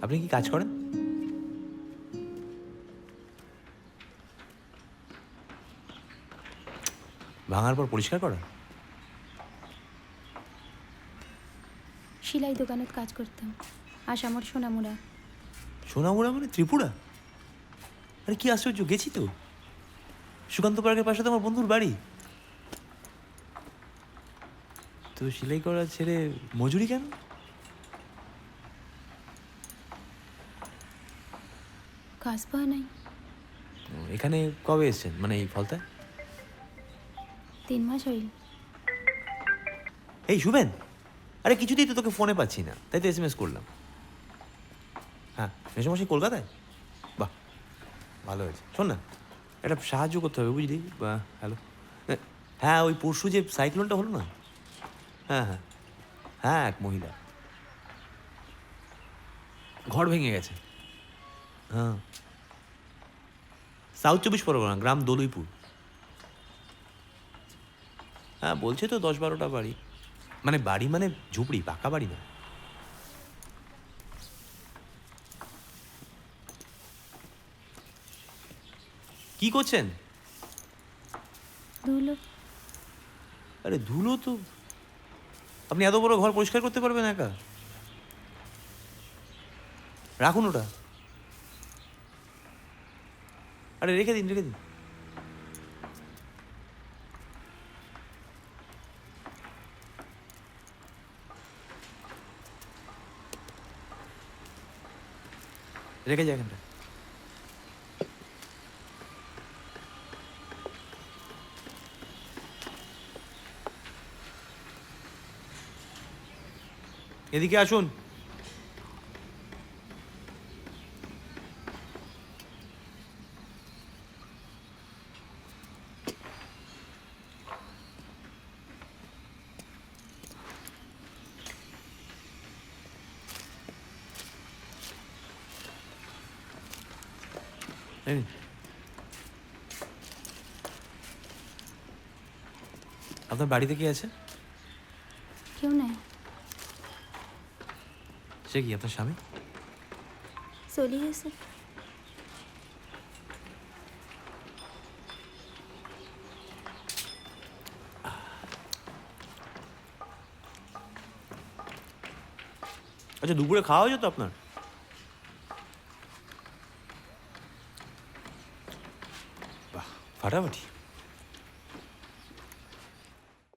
আপনি কি কাজ করেন? ভাঙার পর পরিষ্কার করা? সেলাই দোকানত কাজ করতাম আসামর সোনামুড়া। সোনামুড়া মানে ত্রিপুরা? আরে কি আশ্চর্য, গেছি তো। সুকান্ত পার্কের পাশে তো আমার বন্ধুর বাড়ি। তো সেলাই করা ছেড়ে মজুরি কেন? কাজ পাওয়া নাই। এখানে কবে এসছেন, মানে এই ফলতায়? 3 মাস হইল। এই শুভেন, আরে কিছুতেই তো তোকে ফোনে পাচ্ছি না, তাই তো SMS করলাম। হ্যাঁ, মেসোমশাই কলকাতায়? বাহ, ভালো হয়েছে। শোন না, একটা সাহায্য করতে হবে বুঝলি। হ্যালো, হ্যাঁ ওই পরশু যে সাইক্লোনটা হলো না, হ্যাঁ হ্যাঁ হ্যাঁ, এক মহিলা ঘর ভেঙে গেছে। হ্যাঁ, সাউথ 24 পরগনা, গ্রাম দলুইপুর। হ্যাঁ বলছে তো 10-12টা বাড়ি, মানে বাড়ি মানে ঝুপড়ি, পাকা বাড়ি না। কি করছেন? ধুলো। আরে ধুলো তো, আপনি এত বড় ঘর পরিষ্কার করতে পারবেন একা? রাখুন ওটা। আরে রেখে দিন, রেখে দিন। রেখে যায় এখানটা। এদিকে আসুন। এই নিন। আপনার বাড়িতে কে আছে? কেউ নাই। সে কি আপনার স্বামী? চলি গেছে। আচ্ছা, দুপুরে খাওয়া হয়েছে তো আপনার? বাহ, ফাটাফাটি।